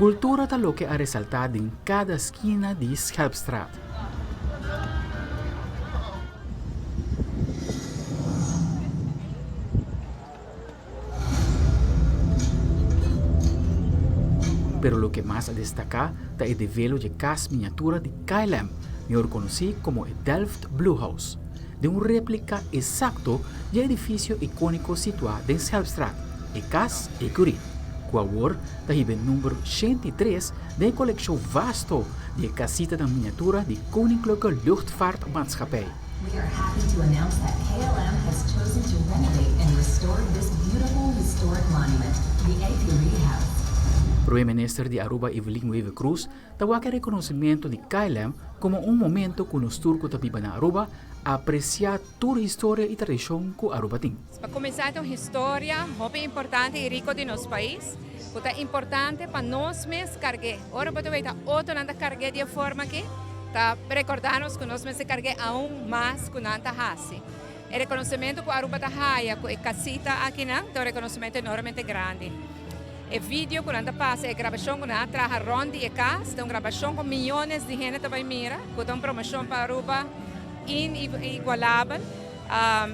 Cultura está lo que ha resaltado en cada esquina de Schelpstraat. Pero lo que más a destacar es el develo de casa miniatura de KLM, mejor conocido como el Delft Blue House, de una réplica exacto del edificio icónico situado en Schelpstraat, el Cas Ecurie, cual está en el número 103 de la colección vasto de casita de miniatura de Koninklijke Luchtvaartmaatschappij. We are happy to announce that KLM has chosen to renovate and restore this beautiful historic monument, the Ecurie House. Primeiro Ministro de Aruba, Evelyn Wever Cruz, deu aquele reconhecimento de KLM como momento que os turcos que vivem na Aruba apreciar toda a história e tradição que Aruba tem. Para começar, uma história muito importante e rica de nosso país, que é importante para nós mesmos carregar. Aruba também está outra nada carregar de forma que está recordando que nós mesmos carregar aún mais que nada hace. O reconhecimento que Aruba está haia, que a casita aqui não, é um reconhecimento enormemente grande. O vídeo que nós passa é gravação que nós traz ronde e casa, é uma gravação com milhões de gente que vai mirar, que é uma promoção para Aruba inigualável.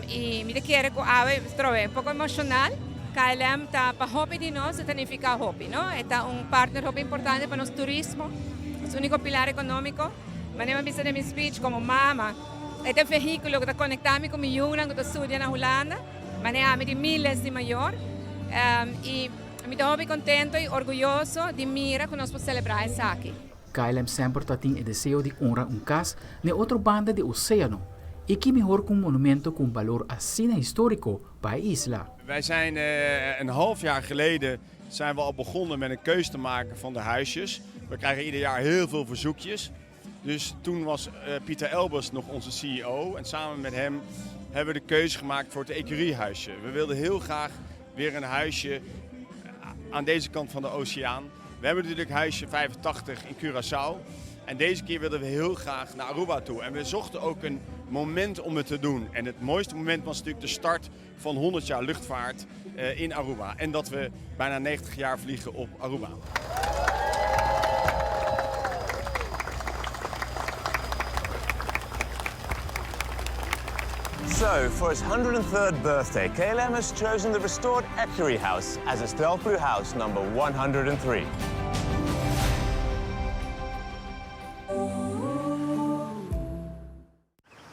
E me quero que é um pouco emocional. KLM está para hobby de nós, significa hobby, não? É partner hobby importante para nosso turismo, é o único pilar econômico. Mas eu vou meu speech como mama, é um veículo que está conectado com milhões que estudam na Holanda, mas é de milhares de maior. E estou muito contente e orgulhoso de mirar que nós podemos celebrar isso aqui. KLM sempre tem o desejo de honrar casa na outra banda do oceano. E que melhor com monumento com valor assim histórico para a isla. Wij zijn een half jaar geleden zijn we al begonnen met een keus te maken van de huisjes. We krijgen ieder jaar heel veel verzoekjes. Dus toen was Pieter Elbers nog onze CEO en samen met hem hebben we de keuze gemaakt voor het Ecurie-huisje. We wilden heel graag weer een huisje aan deze kant van de oceaan. We hebben natuurlijk huisje 85 in Curaçao. En deze keer wilden we heel graag naar Aruba toe. En we zochten ook een moment om het te doen. En het mooiste moment was natuurlijk de start van 100 jaar luchtvaart in Aruba. En dat we bijna 90 jaar vliegen op Aruba. So, for its 103rd birthday, KLM has chosen the restored Ecurie House as its Delft Blue House number 103.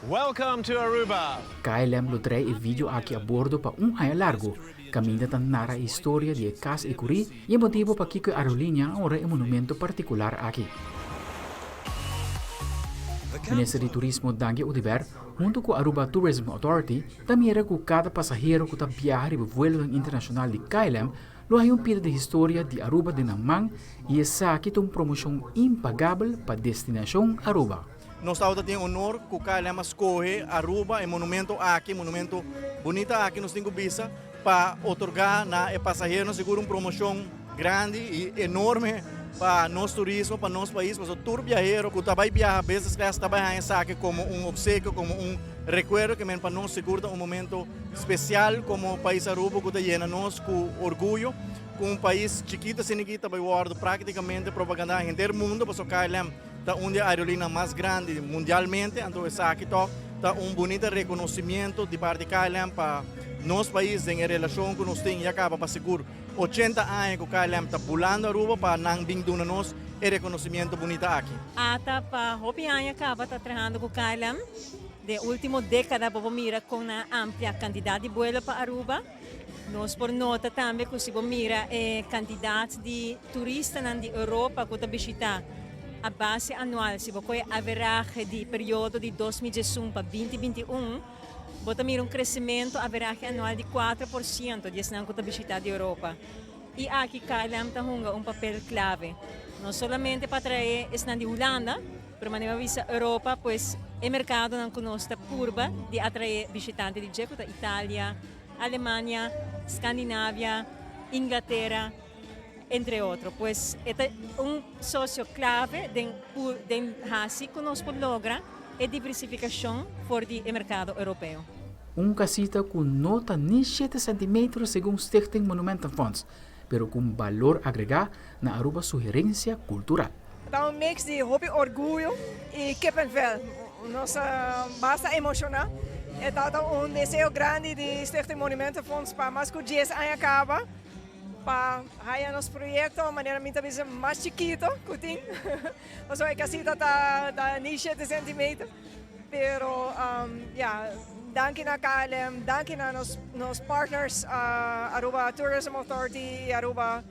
Welcome to Aruba. KLM lo trae el vídeo aquí a bordo para un año largo. Caminha tan narra a historia de Cas Ecurie y el motivo para que a aerolínea ahora un monumento particular aquí. Ministro de Turismo Dange Udiver, junto com a Aruba Tourism Authority, também era que cada passageiro que viaja e vuelo internacional de KLM lo hay un pedido de história de Aruba de Namang e essa aqui tem uma promoção impagável para a destinação Aruba. Nós temos o honor que o KLM escolhe Aruba, é monumento aqui, monumento bonito aqui, nós temos visa para otorgar na passageiro seguro uma promoção grande e enorme para nosso turismo, para nosso país, para o tour viajero que vai viajar business class, também essa aqui como um obsequio, como um recuerdo que para nós segura um momento especial como o país Aruba que llena nós com orgulho, com um país chiquito, sem ninguém vai guardar praticamente propaganda em todo o mundo, para o KLM está uma aerolínea mais grande mundialmente, então essa aqui está bonito reconhecimento de parte de KLM para nosso país em relação que nós temos e acaba para seguro 80 anos que o KLM está pulando a Aruba para não vir a nós e reconhecimento bonito aqui. Ata para hopi anos acaba trabalhando com o KLM de última década para mira com uma ampla quantidade de vuelo para Aruba. Nós por nota também que se mira quantidade de turistas na Europa que visitar a base anual, se você average de período de 2021 para 2021, você mira crescimento average anual de 4% de esnan que visitar de Europa. E aqui KLM tem papel clave, não somente para trazer esnan de Holanda, mas para visa Europa, pois o mercado não conosco curva de atrair visitantes de Itália, Alemanha, Escandinávia, Inglaterra, entre outros. Pues é socio clave de HASI que nós logra a diversificação fora do mercado europeu. Casita com nota nem 7 cm segundo Stichting Monumentenfonds. pero com valor agregado na Aruba sugerência cultural. Dá mix de hobby orgulho e kippenvel. Nossa basta emocionar. É desejo grande de Stichting Monumentenfonds para mais que 10 anos acaba. Para raiar nosso projeto de maneira muito mais chiquito, cutin. Ou seja, a casita está nem 7 centímetros. Pero, danke na KLM, danke na nos partners, Aruba Tourism Authority, Aruba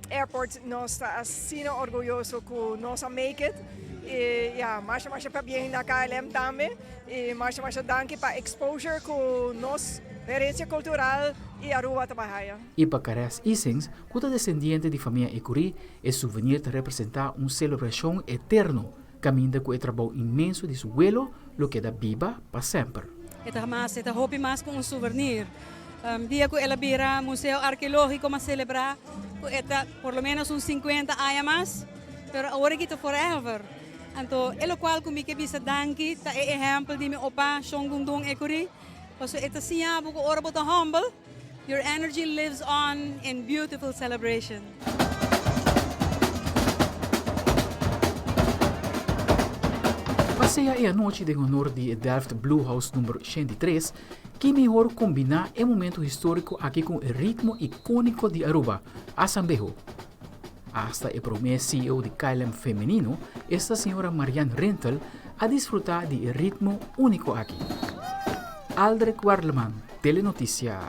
Airport, nós estamos assim orgulhosos que nós make it. E, mais para bem na KLM também. E mais danke para exposure que nós herança cultural e Aruba trabalha. E para Caras Isens, cada descendente de família Ecuri, é souvenir de representar uma celebração eterna, caminho com o trabalho imenso de seu abuelo, lo que da viva para sempre. Esta hobby mais com um souvenir. Dia que ela vira museu arqueológico mas celebrar, por lo menos uns 50 anos mais, pero agora que forever. Então, é o qual comigo que bisa danke, tá é exemplo de meu opa, Shongundong Ecuri. So ito siya buko ora boto humble. Your energy lives on in beautiful celebration. Passeia é a noite de honor de Delft Blue House número 103, que melhor combinar o momento histórico aqui com o ritmo icônico de Aruba, a Sambejo. Hasta o primeiro CEO de KLM feminino, esta senhora Marianne Rentel, a desfrutar de ritmo único aqui. Aldrich Warleman, Telenotícia.